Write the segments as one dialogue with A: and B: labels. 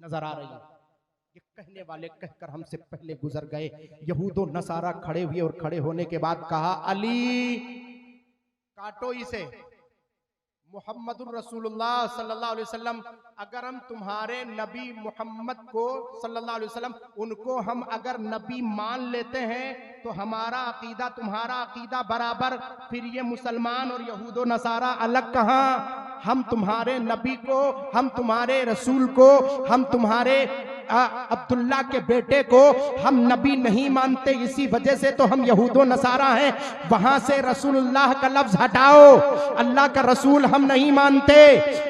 A: नजर आ रही है। ये कहने वाले कहकर हमसे पहले गुजर गए। यहूदो नसारा खड़े हुए और खड़े होने के बाद कहा, अली काटो इसे। मुहम्मदुर रसूलुल्लाह सल्लल्लाहु अलैहि वसल्लम, अगर हम तुम्हारे नबी मोहम्मद को सल्लल्लाहु अलैहि वसल्लम उनको हम अगर नबी मान लेते हैं तो हमारा अकीदा तुम्हारा अकीदा बराबर, फिर ये मुसलमान और यहूदो नसारा अलग कहां? हम तुम्हारे नबी को, हम तुम्हारे रसूल को, हम तुम्हारे अब्दुल्ला के बेटे को हम नबी नहीं मानते, इसी वजह से तो हम यहूदो नसारा हैं। वहां से रसूलुल्लाह का लफ्ज हटाओ, अल्लाह का रसूल हम नहीं मानते।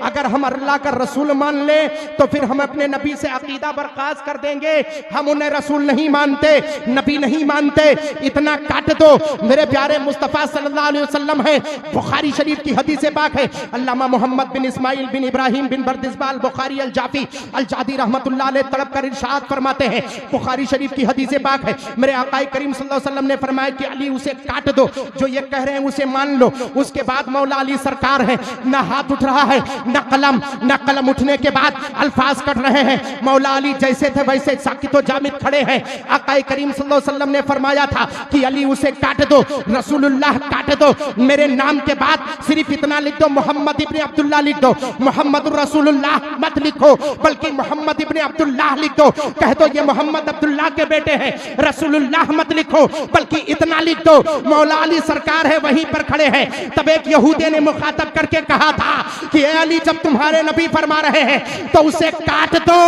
A: अगर हम अल्लाह का रसूल मान ले तो फिर हम अपने नबी से अकीदा बर्खास्त कर देंगे। हम उन्हें रसूल नहीं मानते, नबी नहीं मानते, इतना काट दो। मेरे प्यारे मुस्तफा सल्लल्लाहु अलैहि वसल्लम है, बुखारी शरीफ की हदीस पाक है। अल्लामा मोहम्मद बिन इस्माइल बिन इब्राहिम बिन बर्दिस्बाल बुखारी अल जाफी अल जादी रहमतुल्लाह अलैह तड़प कर इरशाद फरमाते हैं, बुखारी शरीफ की हदीस पाक है, मेरे आका करीम सल्लल्लाहु अलैहि वसल्लम ने फरमाया कि अली उसे काट दो, जो ये कह रहे हैं उसे मान लो। उसके बाद मौला अली सरकार है, ना हाथ उठ रहा है, ना कलम उठने के बाद अल्फाज कट रहे हैं। मौला अली जैसे थे वैसे साकित व जामिद खड़े हैं। आका करीम सल्लल्लाहु अलैहि वसल्लम ने फरमाया था कि अली उसे काट दो, रसूलुल्लाह काट दो, मेरे नाम के बाद सिर्फ इतना लिख दो, मोहम्मद इब्ने अब्दुल्लाह लिख दो, मोहम्मद रसूलुल्लाह मत लिखो, बल्कि मोहम्मद इब्ने अब्दुल्लाह लिख दो। कह दो ये मोहम्मद अब्दुल्लाह के बेटे हैं, रसूलुल्लाह मत लिखो, बल्कि इतना लिख दो। मौला अली सरकार है वहीं पर खड़े हैं। तब एक यहूदी ने मुखातब करके कहा था कि ए अली, जब तुम्हारे नबी फरमा रहे हैं तो उसे काट दो।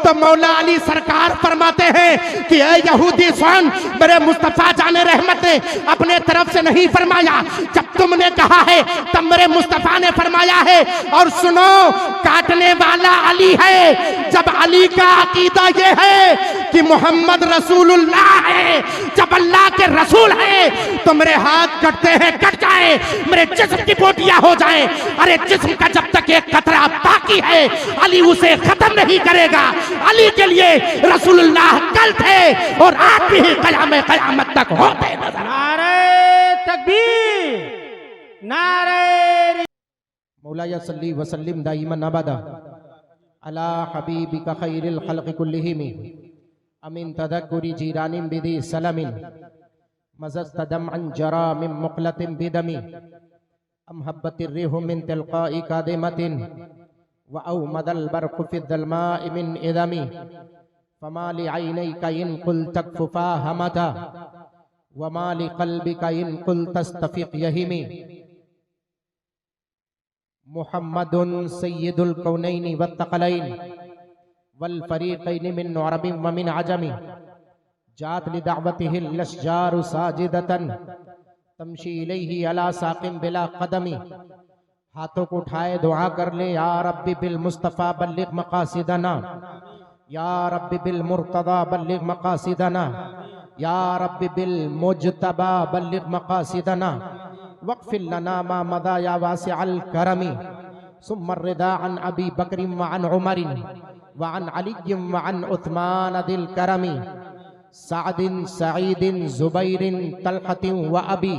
A: तो मौला अली सरकार फरमाते हैं कि ए यहूदी सुन, मेरे मुस्तफा जाने रहमत ने अपने तरफ से नहीं फरमाया, जब तुमने कहा है तब मेरे मुस्तफा ने फरमाया है। और सुनो, काटने वाला अली है। जब अली का अकीदा ये है कि मोहम्मद रसूलुल्लाह है, जब अल्लाह के रसूल है, तो मेरे हाथ कटते हैं कट जाए, मेरे जिस्म की बोटियां हो जाए। अरे जिस्म का जब तक एक कतरा बाकी है अली उसे खत्म नहीं करेगा। अली के लिए रसूलुल्लाह कल थे और आज भी क़यामत तक होते नजर।
B: नारे तकबीर, नारे
A: मौलाया सल्ली व सल्लिम दाइमन अबदा अला हबीबिका खैरिल खल्क़ि कुल्लिहिम अमिन तदक्कुरि जीरानिम बिदी सलमिन मज़स्तदम अन जरा मिन मुक़लतिन बिदमी अमहब्बतिर रिहु मिन तिलक़ाइ कादिमतिन व औमदल बरक़ु फ़ि ज़ल्माइ मिन इदमी फमा लिअयनैका इन कुल तकफ़ुफ़ा हमता व मा लिक़ल्बिका इन कुल तस्तफ़िक़ यहिमी मुहम्मदुन सय्यिदुल कौनैनि वत्तक़लैन वल फ़रीक़ैनि मिन अरबिन व मिन अजमी जात लिदअवतिहिल लश्जारु साजिदतन तमशी इलैहि अला साक़िम बिला क़दमी। हाथों को उठाए दुआ कर ले, या रब्बी बिल मुस्तफ़ा बल्लिग़ मक़ासिदना, या रब्बी बिल मुर्तज़ा बल्लिग़ मक़ासिदना, या रब्बी बिल मुज्तबा बल्लिग़ मक़ासिदना वक़्फ़िर लना मा मदा या वासिअल करमी। सुम्मा रिदा अन अबी बकरिन व अन उमरिन व अन अलिय्यिन व अन उस्मान दिल करमी सादिन सईदिन जुबैरिन तलक़तिन व अबी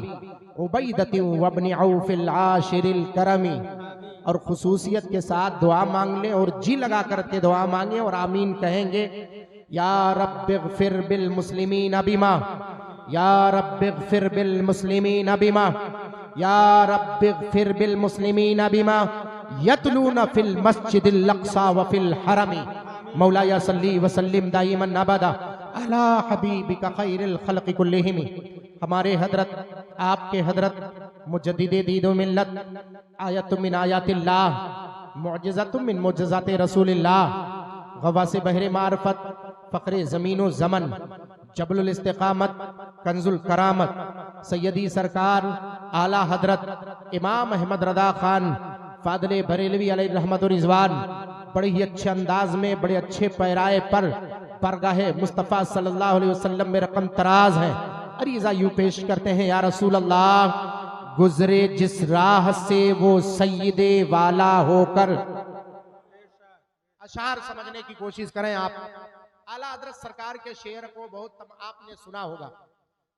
A: उबैदतिन व इब्न औफ़िल आशिरिल करमी। और खुसूसियत के साथ दुआ मांग ले और जी लगा करके दुआ मांगे और आमीन कहेंगे। या रब्बिग़फ़िर बिल मुस्लिमीन बिमा, या रब्बिग़फ़िर बिल मुस्लिमीन बिमा, या रब्बिग़फ़िर बिल मुस्लिमीन बिमा यतलूना फिल मस्जिदिल अक़सा व फिल हरमी। मौलाया सल्ली व सल्लिम दाइमन अबदा अला हबीबिका खैरिल खल्क़ि कुल्लिहिम। हमारे हजरत, आपके हजरत मुजद्दिदे दीन व मिल्लत, आयतुम मिन आयातिल्लाह, मुअजिज़तुम मिन मुअजिज़ाति रसूलिल्लाह, गवासे बहरे मारफत, फ़ख्रे ज़मीनो ज़मन, जबलुल इस्तिक़ामत, कंजुल करामत, सैयदी सरकार आला हजरत इमाम अहमद रदा खान फादले बरेलवी अलैहि रहमत व रिज़वान बड़े ही अच्छे अंदाज में, बड़े अच्छे पैराए पर बरगाहे मुस्तफ़ा सल्लल्लाहु अलैहि वसल्लम में रकम तराज है। अरीज़ा यूं पेश करते हैं, या रसूल अल्लाह, गुजरे जिस राह से वो सैयदे वाला होकर। अशार समझने की कोशिश करें आप। आला हज़रत सरकार के शेर को बहुत आपने सुना होगा,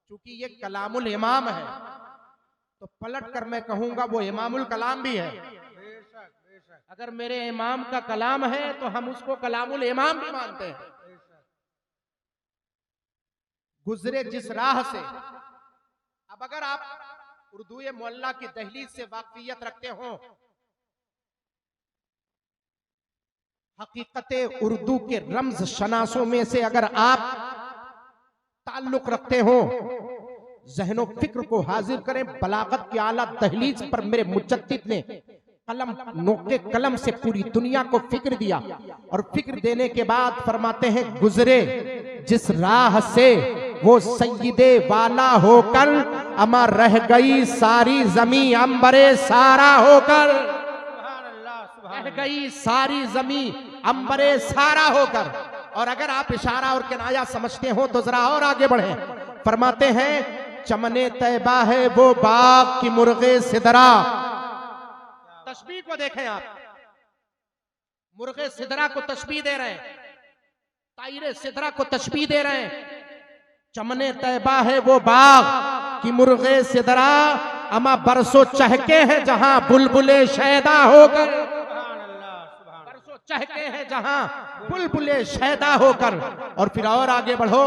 A: क्योंकि ये कलामुल इमाम है, तो पलट कर मैं कहूंगा वो इमामुल कलाम भी है। अगर मेरे इमाम का कलाम है तो हम उसको कलामुल इमाम भी मानते हैं। गुजरे जिस राह से, अब अगर आप उर्दू मोहल्ला की दहलीज से वाकफियत रखते हो, हकीकत उर्दू के रम्ज शनासों में से अगर आप ताल्लुक रखते हो, ज़हनो फिक्र को हाजिर करें। बलागत की आला दहलीज पर मेरे मुजद्दिद ने कलम नोके कलम से पूरी दुनिया को फिक्र दिया, और फिक्र देने के बाद फरमाते हैं गुजरे जिस राह से वो सय्यदे वाला होकर, अमर रह गई सारी जमी अंबरे सारा होकर, रह गई सारी जमी अंबरे सारा होकर। और अगर आप इशारा और किनाया समझते हो तो जरा और आगे बढ़े। फरमाते हैं चमने तैबा है वो बाग की मुर्गे सिदरा। तशबीह को देखें आप, मुर्गे सिदरा को तशबीह दे रहे हैं, तायरे सिदरा को तशबीह दे रहे हैं। चमने तैबा है वो बाग की मुर्गे सिदरा, अमा बरसों चहके हैं जहां बुलबुले शैदा होकर, बरसों चहके हैं जहां बुलबुले शैदा होकर। और फिर और आगे बढ़ो,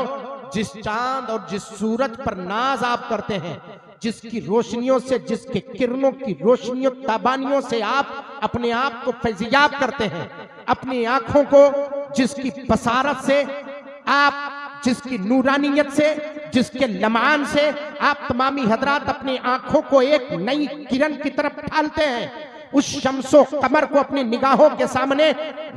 A: जिस चांद और जिस सूरज पर नाज आप करते हैं, जिसकी रोशनियों से, जिसके किरणों की रोशनियों ताबानियों से आप अपने आप को फैजियाब करते हैं, अपनी आंखों को जिसकी बसारत से आप, जिसकी नूरानियत से, जिसके लमान से आप तमामी हजरात अपनी आंखों को एक नई किरण की तरफ ढालते हैं, उस शम्सो कमर को अपनी निगाहों के सामने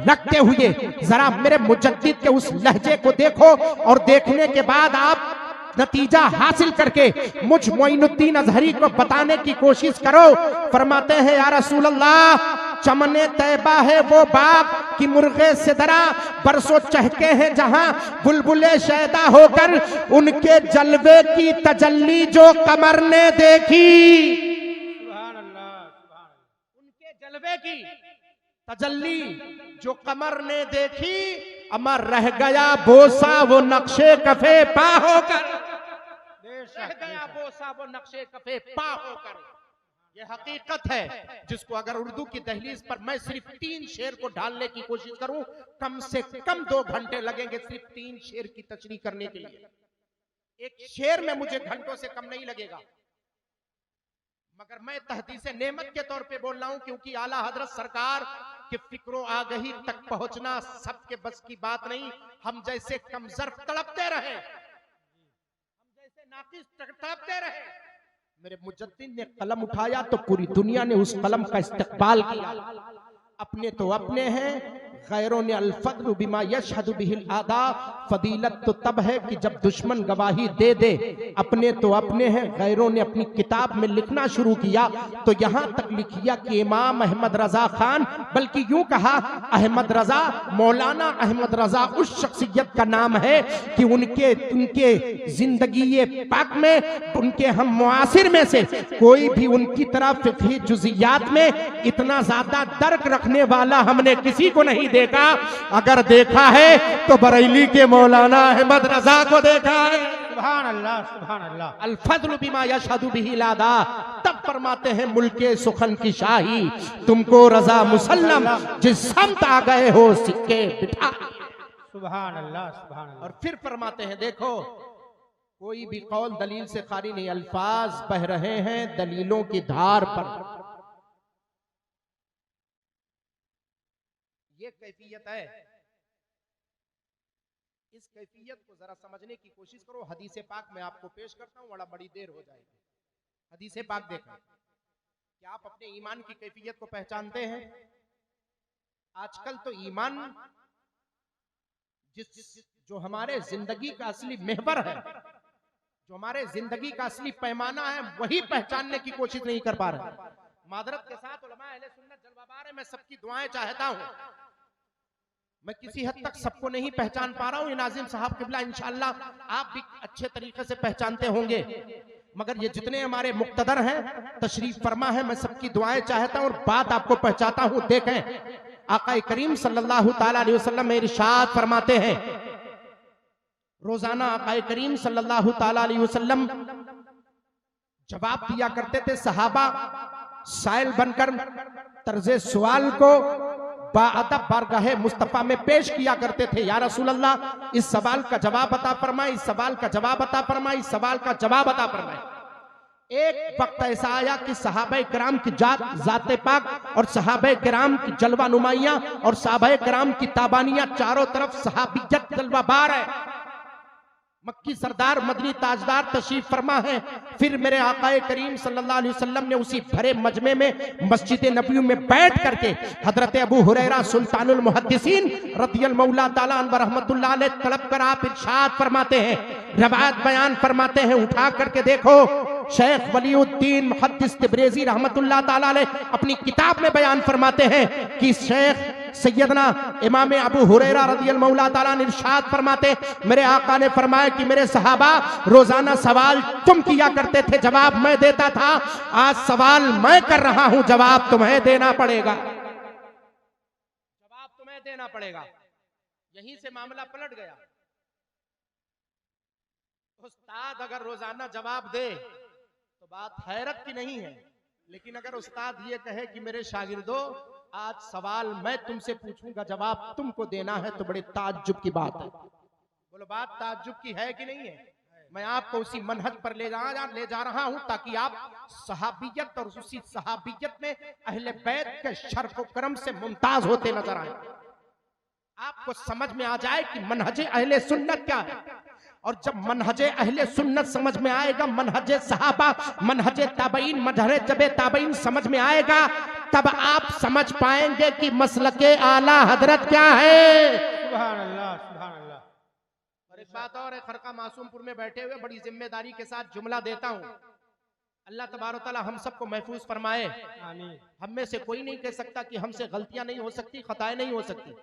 A: रखते हुए जरा मेरे मुजद्दिद के उस लहजे को देखो, और देखने के बाद आप नतीजा हासिल करके मुझ मोइनुद्दीन अजहरी को बताने की कोशिश करो। फरमाते हैं या रसूल अल्लाह, चमने तैबा है वो बाग की मुर्गे सिदरा, बरसों चहके हैं जहां बुलबुले शैदा होकर, उनके जलवे की तजल्ली जो कमर ने देखी, उनके जलवे की तजल्ली जो कमर ने देखी, अमर रह गया बोसा वो नक्शे कफे पा होकर, रह गया बोसा वो नक्शे कफे पा होकर। ये हकीकत है जिसको अगर उर्दू की दहलीज पर मैं सिर्फ 3 शेर को ढालने की कोशिश करूं, कम से कम 2 घंटे लगेंगे सिर्फ 3 शेर की तशरीह करने के लिए। एक शेर में मुझे घंटों से कम नहीं लगेगा, मगर मैं तहदीसे नेमत के तौर पे बोल रहा हूं, क्योंकि आला हजरत सरकार के फिक्रो आगही तक पहुंचना सबके बस की बात नहीं। हम जैसे कमजोर तड़पते रहे, हम जैसे नाकिस तड़पते रहे, मेरे मुजद्दिद ने कलम उठाया तो पूरी दुनिया ने उस कलम का इस्तकबाल किया। अपने तो अपने हैं, गैरों ने अल-फद्ल बिमा यशहदु बिहिल आदा, फदीलत तो तब है कि जब दुश्मन गवाही दे दे। अपने तो अपने हैं, गैरों ने अपनी किताब में लिखना शुरू किया तो यहां तक लिखिया कि इमाम अहमद रजा खान, बल्कि यूं कहा अहमद रजा, मौलाना अहमद रजा उस शख्सियत का नाम है कि उनके जिंदगी पाक में, उनके हम मुआसिर में से कोई भी उनकी तरह फिक़ही जुज़ियात में इतना ज्यादा दर्क रखने वाला हमने किसी को नहीं देखा। अगर देखा है तो बरेली के मौलाना अहमद रजा को देखा है।
B: सुभान अल्लाह, सुभान अल्लाह।
A: अल फज़्ल बिमा यशहदु बिही लादा, तब फरमाते हैं मुल्के सुखन की शाही, तुमको रजा मुसल्लम जिस समत आ गए हो सिक्के बिठा।
B: सुभान अल्लाह, सुभान अल्लाह।
A: और फिर फरमाते हैं देखो, कोई भी कौल दलील से खाली नहीं, अल्फाज बह रहे हैं दलीलों की धार पर। ये कैफियत है, इस कैफियत को जरा समझने की कोशिश करो। हदीसे पाक में आपको पेश करता हूं, बड़ा बड़ी देर हो जाएगी। हदीसे पाक देखें, क्या आप अपने ईमान की कैफियत को पहचानते हैं? आजकल तो ईमान जो हमारे जिंदगी का असली महवर है, जो हमारे जिंदगी का असली पैमाना है, वही पहचानने की कोशिश नहीं कर पा रहे। मादरत के साथ उलमा अहले सुन्नत जलवाबार, मैं सबकी दुआएं चाहता हूं, मैं किसी हद तक सबको नहीं पहचान पा रहा हूं। नाज़िम साहब किबला इंशाअल्लाह आप भी अच्छे तरीके से पहचानते होंगे, मगर ये जितने हमारे मुक्तदर हैं तशरीफ फरमा है, मैं सबकी दुआएं चाहता हूं और बात आपको पहचाता हूं। देखें, आका करीम सल्लल्लाहु ताला अलैहि वसल्लम में इरशाद फरमाते हैं, रोजाना आका करीम सल्लल्लाहु ताला अलैहि वसल्लम जवाब दिया करते थे। सहाबा साइल बनकर तर्जे सवाल को बाअदब बारगाहे मुस्तफा में पेश किया करते थे। या रसूल अल्लाह, इस सवाल का जवाब अता फरमाए, इस सवाल का जवाब अता फरमाए, इस सवाल का जवाब अता फरमाए। एक वक्त ऐसा आया कि सहाबा किराम की जाते पाक और सहाबा किराम की जलवा नुमाइयां और सहाबा किराम की ताबानियां चारों तरफ सहाबियत जलवा बार है। मक्की सरदार मदनी ताजदार तशरीफ फरमा है। फिर मेरे आकाए करीम सल्लल्लाहु अलैहि वसल्लम ने उसी भरे मजमे में मस्जिद नबी में बैठ करके हजरत अबू हुरैरा सुल्तानुल मुहद्दिसीन रदियल मौला ताला अन्हु रहमतुल्लाह अलैह तलब कर आप इरशाद फरमाते हैं, रवायत बयान फरमाते हैं, उठा करके देखो शेख वलीउद्दीन मुहद्दिस तिब्रेज़ी रहमतुल्लाह ताला अलैह अपनी किताब में बयान फरमाते हैं कि शेख सैयदना इमाम अबू हुरैरा रदियल मौला ताला ने इरशाद फरमाते, मेरे आका ने फरमाया कि मेरे सहाबा रोजाना सवाल तुम किया करते थे, जवाब मैं देता था। आज सवाल मैं कर रहा हूं, जवाब तुम्हें देना पड़ेगा, जवाब तुम्हें देना पड़ेगा। यहीं से मामला पलट गया। उस्ताद अगर रोजाना जवाब दे तो बात हैरत की नहीं है, लेकिन अगर उस्ताद ये कहे कि मेरे शागिर्दों आज सवाल मैं तुमसे पूछूंगा, जवाब तुमको देना है, तो बड़े ताज्जुब की बात है। बोलो बात ताज्जुब की है कि नहीं है? मैं आपको उसी मनहज पर ले जा रहा हूं ताकि आप सहाबियत और उसी सहाबियत में अहले बैत के शर्फ व करम से मुमताज होते नजर आए। आपको समझ में आ जाए कि मनहज अहले सुन्नत क्या है। और जब मनहज अहले सुन्नत समझ में आएगा, मनहज सहाबा, मनहज ताबईन, मनहज जबे ताबईन समझ में आएगा, तब आप समझ पाएंगे कि मसलके आला हजरत क्या है।
B: सुभान अल्लाह, सुभान अल्लाह।
A: और एक बात और है, खरका मासूमपुर में बैठे हुए बड़ी जिम्मेदारी के साथ जुमला देता हूं। अल्लाह तबारक तआला हम सबको महफूज फरमाए।
B: आमीन।
A: हम में से कोई नहीं कह सकता कि हमसे गलतियां नहीं हो सकती, खताएं नहीं हो सकती।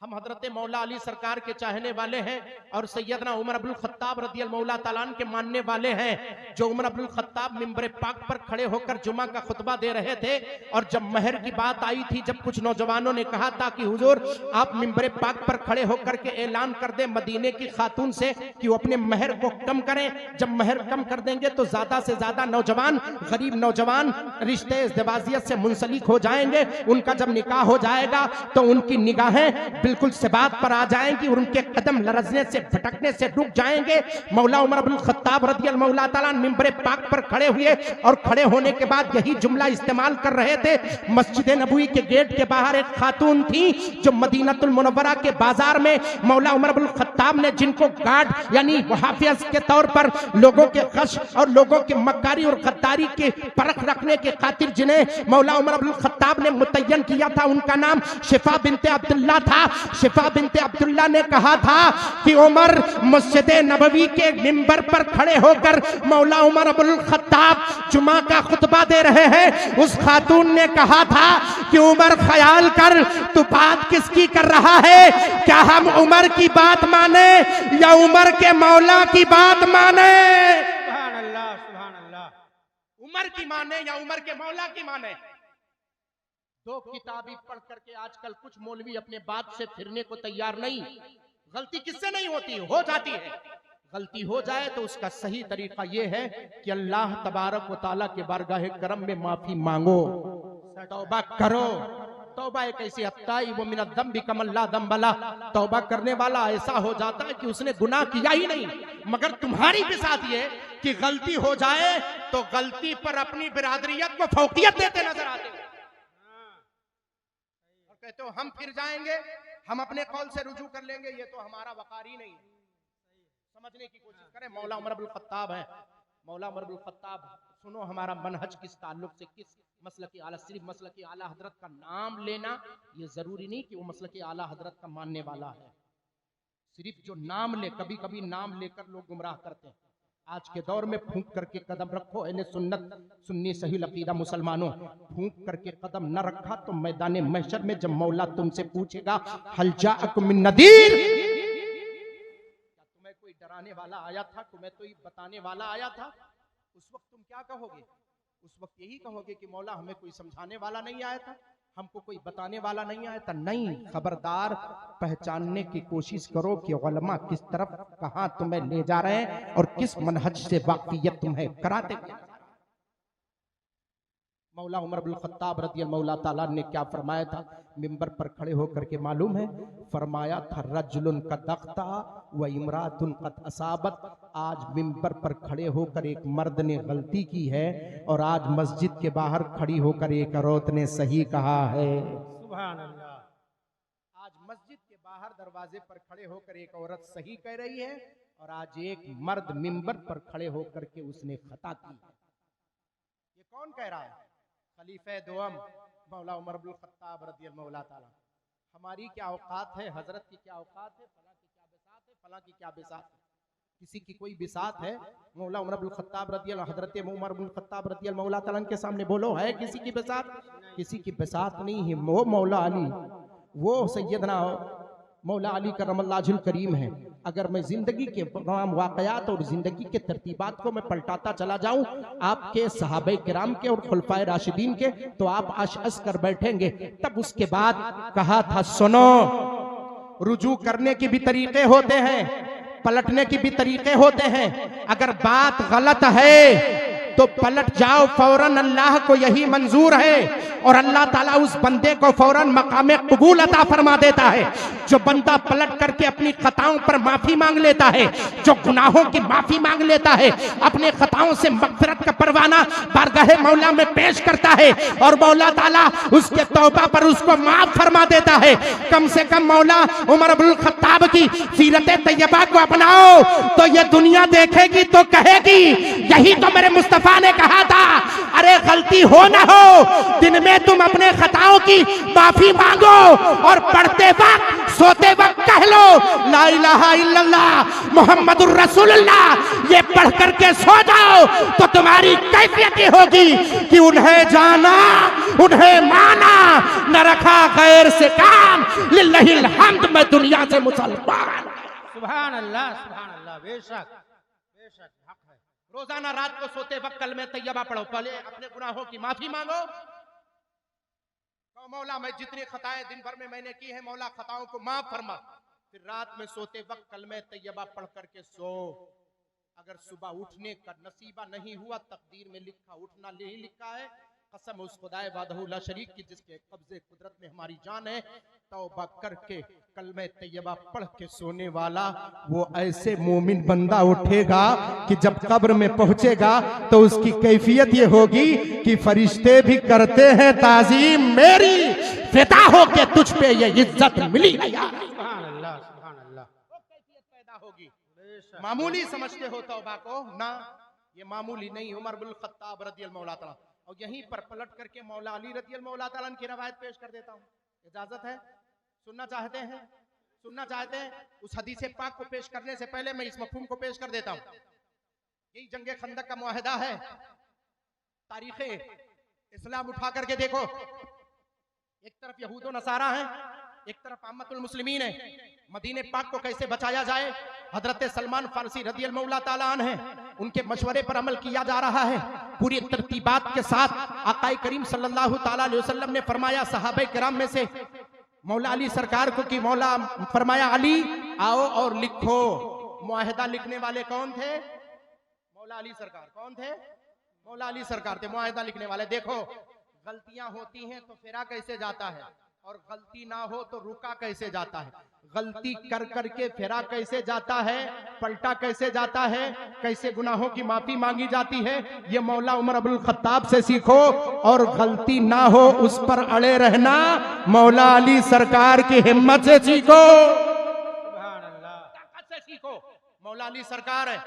A: हम हजरत मौला अली सरकार के चाहने वाले हैं और सैयदना उमर अब्दुल खत्ताब रदियल मौला ताला अन्हु के मानने वाले हैं। जो उमर अब्दुल खत्ताब मिंबर पाक पर खड़े होकर जुमा का खुतबा दे रहे थे और जब महर की बात आई थी, जब कुछ नौजवानों ने कहा था कि हुजूर आप मिंबर पाक पर खड़े होकर के ऐलान कर दे मदीने की खातून से कि वो अपने महर को कम करें। जब महर कम कर देंगे तो ज्यादा से ज्यादा नौजवान, गरीब नौजवान रिश्ते इज़्दिवाजियत से मुंसलिक हो जाएंगे। उनका जब निकाह हो जाएगा तो उनकी निगाहें बिल्कुल से बात पर आ जाएंगी और उनके कदम लरजने से भटकने से रुक जाएंगे। मौला उमर अब्दुल खत्ताब रदियल मौला ताला मिंबर पाक पर खड़े हुए और खड़े होने के बाद यही जुमला इस्तेमाल कर रहे थे। मस्जिद नबवी के गेट के बाहर एक खातून थी जो मदीनतुल मुनव्वरा के बाजार में मौला उमर अब्दुल खत्ताब ने जिनको गार्ड यानी हाफिज के तौर पर लोगों के खश और लोगों के मक्कारी और गद्दारी के परख रखने के खातिर जिन्हें मौला उमर अब्दुल खत्ताब ने मुतय्यन किया था, उनका नाम शिफा बिनते अब्दुल्ला था। शिफा बिनते अब्दुल्ला ने कहा था कि उमर मस्जिद नबवी के मिंबर पर खड़े होकर मौला उमर अब्दुल खत्ताब जुमा का खुतबा दे रहे हैं। उस खातून ने कहा था कि उमर ख्याल कर तू बात किसकी कर रहा है, क्या हम उमर की बात माने या उमर के मौला की बात माने।
B: सुभान अल्लाह, सुभान अल्लाह।
A: उमर की माने या उमर के मौला की माने। दो किताबी पढ़ करके आजकल कुछ मौलवी अपने बात से फिरने को तैयार नहीं। गलती किससे नहीं होती, हो जाती है। गलती हो जाए तो उसका सही तरीका यह है कि अल्लाह तबारक व तआला के बारगाह करम में माफी मांगो, तौबा करो। तौबा एक ऐसी अत्ताई वो मिन अद्दम्बि कमल्ला दम्बला। तौबा करने वाला ऐसा हो जाता है कि उसने गुनाह किया ही नहीं, मगर तुम्हारी भी साथ ये कि गलती हो जाए तो गलती पर अपनी बिरादरियत को फौकियत देते नजर आते हो। कहते हो हम फिर जाएंगे, हम अपने कौल से रुजू कर लेंगे, ये तो हमारा वकार ही नहीं है। समझने की कोशिश करें। मौला उमर अब्दुल खत्ताब है। मौला उमर अब्दुल खत्ताब, सुनो हमारा मनहज किस ताल्लुक से, किस मसलकी आला। सिर्फ मसलकी आला हजरत का नाम लेना ये जरूरी नहीं कि वो मसलकी आला हजरत का मानने वाला है। सिर्फ जो नाम ले, कभी कभी नाम लेकर लोग गुमराह करते हैं। आज के दौर में फूंक करके कदम रखो अहले सुन्नत सुन्नी सही अकीदा मुसलमानों। फूंक करके कदम न रखा तो मैदान महशर में जब मौला तुमसे पूछेगा हल जाअकुम मिन नदीर, क्या तुम्हें कोई डराने वाला आया था, तुम्हें कोई बताने वाला आया था, उस वक्त तुम क्या कहोगे? उस वक्त यही कहोगे कि मौला हमें कोई समझाने वाला नहीं आया था, हमको कोई बताने वाला नहीं आया था। नहीं, खबरदार पहचानने की कोशिश करो कि उलमा किस तरफ कहां तुम्हें ले जा रहे हैं और किस मनहज से वाकफियत तुम्हें कराते हैं। मौला उमर बिन खत्ताब रज़ियल्लाहु ताला ने क्या फरमाया था मिंबर पर खड़े होकर के, मालूम है? फरमाया था रजुलन कद अख्ता व इमरातुन कद असाबत। आज मिंबर पर खड़े होकर एक मर्द ने गलती की है और आज मस्जिद के बाहर खड़ी होकर एक औरत ने सही कहा है।
B: सुभान अल्लाह।
A: आज मस्जिद के बाहर दरवाजे पर खड़े होकर एक औरत सही कह रही है और आज एक मर्द मिंबर पर खड़े होकर के उसने खता की। ये कौन कह रहा है? खलीफे दोम मौला उमर बिन खत्ताब रज़ियल्लाहु ताला। हमारी क्या औकात है, हजरत की क्या औकात है, फला की क्या बिसात है, फला की क्या बिसात है? किसी की कोई बिसात है? मौला उमर बिन खत्ताब रज़ियल्लाहु, हजरत उमर बिन खत्ताब रज़ियल्लाहु ताला के सामने बोलो, है किसी की बिसात? किसी की बिसात नहीं है। वो मौला अली, वो सैयदना मौला अली करमल्लाहुल करीम है। अगर मैं जिंदगी के तमाम वाकयात और जिंदगी के तरतीबात को मैं पलटाता चला जाऊं आपके सहाबे किराम के और खुलफाए राशिदीन के, तो आप अश कर बैठेंगे। तब उसके बाद कहा था सुनो, रुजू करने के भी तरीके होते हैं, पलटने के भी तरीके होते हैं। अगर बात गलत है तो पलट जाओ फौरन, अल्लाह को यही मंजूर है और अल्लाह ताला उस बंदे को फौरन मकाम कबूल अता फरमा देता है। जो बंदा पलट करके अपनी खताओं पर माफी मांग लेता है, जो गुनाहों की माफी मांग लेता है, अपने खताओं से मगफिरत का परवाना बारगाहे मौला में पेश करता है और मौला ताला उसके तौबा पर उसको माफ फरमा देता है। कम से कम मौला उमर बिन खत्ताब की सीरत तैयबा को अपनाओ तो ये दुनिया देखेगी तो कहेगी यही तो मेरे मुस्तफा ने कहा था, अरे गलती हो ना हो दिन में तुम अपने खताओं की माफी मांगो और पढ़ते वक्त सोते वक्त कह लो ला इलाहा इल्लल्लाह मुहम्मदुर रसूलुल्लाह। ये पढ़ करके सो जाओ तो तुम्हारी कैफियत ये होगी कि उन्हें जाना उन्हें माना, न रखा गैर से काम, लिल्लाहिल हम्द, मैं दुनिया से मुसलमान।
B: सुभान अल्लाह, सुभान अल्लाह। बेशक बेशक हक है।
A: रोजाना रात को सोते वक्त कलमे तैयबा पढ़ो, पहले अपने गुनाहों की माफी मांगो। तो मौला मैं जितनी खताएं दिन भर में मैंने की है मौला खताओं को माफ फरमा। फिर रात में सोते वक्त कलमे तैयबा पढ़ करके सो। अगर सुबह उठने का नसीबा नहीं हुआ, तकदीर में लिखा उठना नहीं लिखा है, कसम उस खुदाए वादहू ला शरीक की जिसके कब्जे कुदरत में हमारी जान है, तौबा करके कलमे तैयबा पढ़ के सोने वाला वो ऐसे मोमिन बंदा उठेगा कि जब कब्र में पहुंचेगा तो उसकी कैफियत ये होगी कि फरिश्ते भी करते हैं ताजीम मेरी, फिदा हो के तुझ पे ये इज्जत मिली है यार।
B: सुभान अल्लाह, सुभान अल्लाह।
A: वो कैफियत पैदा होगी। मामूली समझते हो तौबा को ना, ये मामूली नहीं। उमर बिन खत्ताब रज़ियल्लाहु ताला, और यहीं पर पलट करके मौला अली रज़ियल्लाहु ताला की रवायत पेश कर देता हूँ। इजाजत है? सुनना चाहते हैं? सुनना चाहते हैं? उस हदीस पाक को पेश करने से पहले मैं इस मफहूम को पेश कर देता हूँ। यही जंगे खंदक का मुआहदा है। तारीखे इस्लाम उठा करके देखो, एक तरफ यहूद नसारा है, एक तरफ अम्मतुल मुस्लिमीन है। मदीने पाक को कैसे बचाया जाए, हजरत सलमान फारसी रज़ियल्लाहु ताला अन्हु उनके मशवरे पर अमल किया जा रहा है। पूरी तरतीबात के साथ आकाए करीम सल्लल्लाहु ताला अलैहि वसल्लम ने फरमाया सहाबे किराम में से मौला अली सरकार को कि मौला फरमाया अली आओ और लिखो। मुआहदा लिखने वाले कौन थे? मौला अली सरकार। कौन थे? मौला अली सरकार थे मुआहदा लिखने वाले। देखो गलतियां होती हैं तो फेरा कैसे जाता है, और गलती ना हो तो रुका कैसे जाता है। गलती कर करके फेरा कैसे जाता है, पलटा कैसे जाता है, कैसे गुनाहों की माफी मांगी जाती है, ये मौला उमर बिन खत्ताब से सीखो। और गलती ना हो उस पर अड़े रहना मौला अली सरकार की हिम्मत से सीखो,
B: सुभान अल्लाह।
A: ताकत से सीखो। मौला अली सरकार है,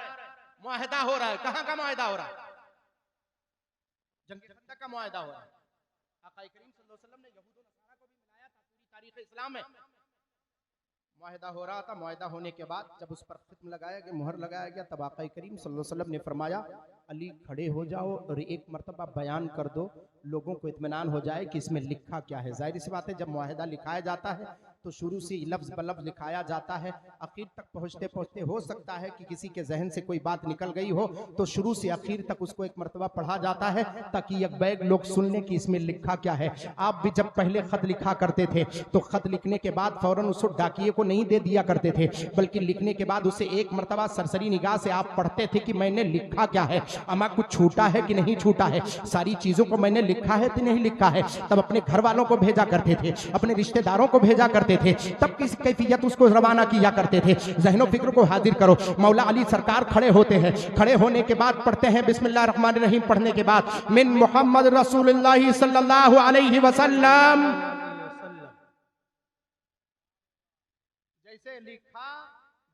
A: मुआहदा हो रहा है। कहां का मुआहदा हो रहा है? जंग खंदक का मुआहदा हो रहा है। आका करीम सल्लल्लाहु अलैहि वसल्लम ने यहूद और नसारा को भी मिलाया था। पूरी तारीख इस्लाम में मुआहदा हो रहा था। मुआहदा होने के बाद जब उस पर खत्म लगाया गया, मुहर लगाया गया, तब आका करीम सल्लल्लाहु अलैहि वसल्लम ने फरमाया अली खड़े हो जाओ और एक मर्तबा बयान कर दो, लोगों को इत्मीनान हो जाए कि इसमें लिखा क्या है। जाहिर सी बात है जब मुआहदा लिखाया जाता है तो शुरू से ही लफ्ज ब लफ्ज लिखाया जाता है। आखिर तक पहुंचते पहुंचते हो सकता है कि किसी के जहन से कोई बात निकल गई हो, तो शुरू से आखिर तक उसको एक मर्तबा पढ़ा जाता है ताकि एक बैग लोग सुन लें कि इसमें लिखा क्या है। आप भी जब पहले खत लिखा करते थे तो खत लिखने के बाद फौरन उसको डाकिए को नहीं दे दिया करते थे, बल्कि लिखने के बाद उसे एक मर्तबा सरसरी निगाह से आप पढ़ते थे कि मैंने लिखा क्या है, अमा कुछ छूटा है कि नहीं छूटा है, सारी चीजों को मैंने लिखा है कि नहीं लिखा है। तब अपने घर वालों को भेजा करते थे, अपने रिश्तेदारों को भेजा करते थे, तब किस कैफियत उसको रवाना किया करते थे। ज़हनो फिक्र को हाजिर करो। मौला अली सरकार खड़े होते हैं, खड़े होने के बाद पढ़ते हैं बिस्मिल्लाह रहमान रहीम। पढ़ने के बाद मिन मोहम्मद रसूलुल्लाह सल्लल्लाहु अलैहि वसल्लम, जैसे लिखा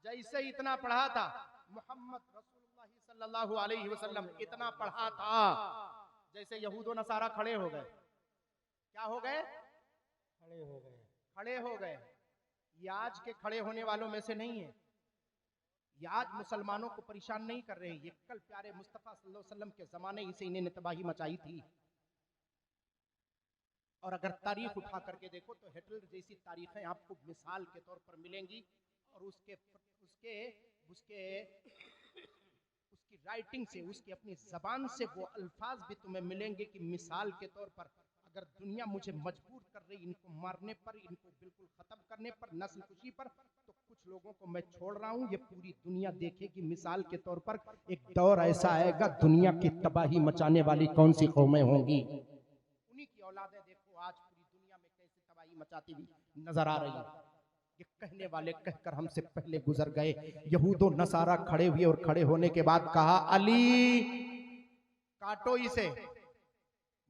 A: जैसे इतना पढ़ा था, मोहम्मद रसूलुल्लाह सल्लल्लाहु अलैहि वसल्लम इतना पढ़ा था, जैसे यहूद व नसारा खड़े हो गए। क्या हो गए?
B: खड़े हो गए।
A: खड़े हो गए। ये आज के खड़े होने वालों में से नहीं है, ये आज मुसलमानों को परेशान नहीं कर रहे, ये कल प्यारे मुस्तफा सल्लल्लाहु अलैहि वसल्लम के जमाने ही से इन्हें तबाही मचाई थी। और अगर तारीख उठा करके देखो तो हिटलर जैसी तारीखें आपको मिसाल के तौर पर मिलेंगी, और उसके उसके उसके उसकी राइटिंग से, उसकी अपनी जबान से वो अल्फाज भी तुम्हें मिलेंगे कि मिसाल के तौर पर अगर दुनिया मुझे मजबूर कर रही इनको मारने पर, इनको बिल्कुल खत्म करने पर, नस्ल कुशी पर, तो कुछ लोगों को मैं छोड़ रहा हूं, ये पूरी दुनिया देखेगी। मिसाल के तौर पर एक दौर ऐसा आएगा, दुनिया की तबाही मचाने वाली कौन सी कौमें होंगी, उन्हीं की औलादें देखो आज पूरी दुनिया में कैसे तबाही मचाती हुई नजर आ रही है। ये कहने वाले कहकर हमसे पहले गुजर गए। यहूदो नसारा खड़े हुए और खड़े होने के बाद कहा, अली काटो इसे।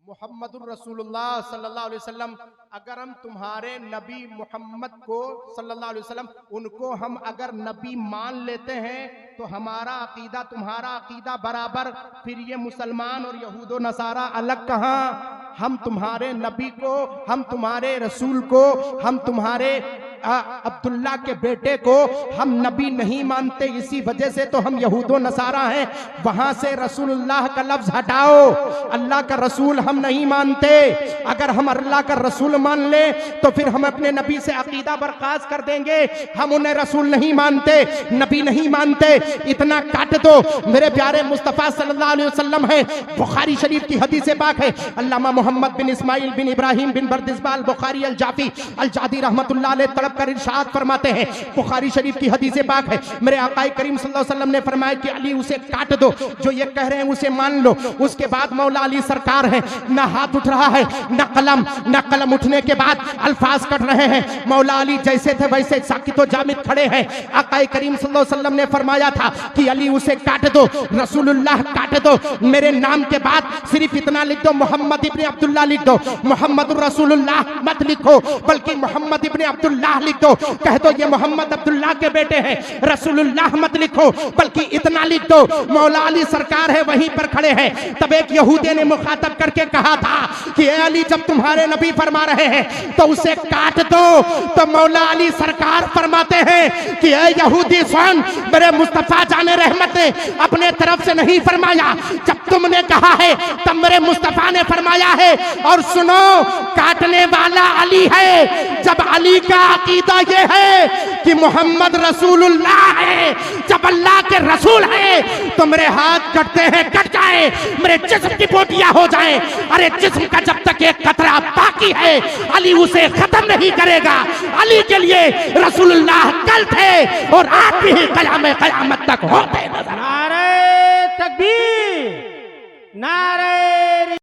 A: मुहम्मदुर रसूलुल्लाह सल्लल्लाहु अलैहि वसल्लम, अगर हम तुम्हारे नबी मोहम्मद को सल्लल्लाहु अलैहि वसल्लम, उनको हम अगर नबी मान लेते हैं तो हमारा अकीदा तुम्हारा अकीदा बराबर, फिर ये मुसलमान और यहूदो नसारा अलग कहाँ? हम तुम्हारे नबी को, हम तुम्हारे रसूल को, हम तुम्हारे अब्दुल्ला के बेटे को हम नबी नहीं मानते, इसी वजह से तो हम यहूदो नसारा हैं। वहां से रसूलुल्लाह का लफ्ज हटाओ, अल्लाह का रसूल हम नहीं मानते। अगर हम अल्लाह का रसूल मान ले तो फिर हम अपने नबी से अकीदा बर्खास्त कर देंगे। हम उन्हें रसूल नहीं मानते, नबी नहीं मानते, इतना काट दो। मेरे प्यारे मुस्तफा सल्लल्लाहु अलैहि वसल्लम है, बुखारी शरीफ की हदीस पाक है। अल्लामा मोहम्मद बिन इस्माइल बिन इब्राहिम बिन बर्दिस्बाल बुखारी अल जाफी अल जादी रहमतुल्लाह अलैह तड़प कर इरशाद फरमाते हैं, बुखारी शरीफ की हदीस पाक है, मेरे आकाए करीम सल्लल्लाहु अलैहि वसल्लम ने फरमाया कि अली उसे काट दो, जो ये कह रहे हैं उसे मान लो। उसके बाद मौला अली सरकार है, ना हाथ उठ रहा है, ना कलम उठने के बाद अल्फाज कट रहे हैं। मौला अली जैसे थे वैसे साकित व जामिद खड़े हैं। आकाए करीम सल्लल्लाहु अलैहि वसल्लम ने फरमाया था कि अली उसे काट दो, रसूलुल्लाह काट दो, मेरे नाम के बाद सिर्फ इतना लिख दो, मोहम्मद इब्ने अब्दुल्लाह लिख दो, मोहम्मद रसूलुल्लाह मत लिखो, बल्कि मोहम्मद इब्ने अब्दुल्लाह लिख दो। कह दो ये मोहम्मद अब्दुल्लाह के बेटे हैं, रसूलुल्लाह मत लिखो, बल्कि इतना लिख दो। मौला अली सरकार है वहीं पर खड़े हैं। तब एक यहूदी ने मुखातब करके कहा था कि ए अली, जब तुम्हारे नबी फरमा रहे हैं तो उसे काट दो। तो मौला अली सरकार फरमाते हैं कि ए यहूदी सुन, मेरे मुस्तफा जाने रहमत ने अपने तरफ से नहीं फरमाया, जब तुमने कहा है तब मेरे मुस्तफा ने फरमाया है। और सुनो, काटने वाला अली है। जब अली का अकीदा ये है कि मोहम्मद रसूलुल्लाह है, जब अल्लाह के रसूल है, तो मेरे हाथ कटते हैं कट जाए, मेरे जिस्म की बोटियां हो जाए। अरे जिस्म का जब तक एक कतरा बाकी है, अली उसे खत्म नहीं करेगा। अली के लिए रसूलुल्लाह कल थे और आज भी क़यामत तक होते नजर।
B: नारे तकबीर, नारे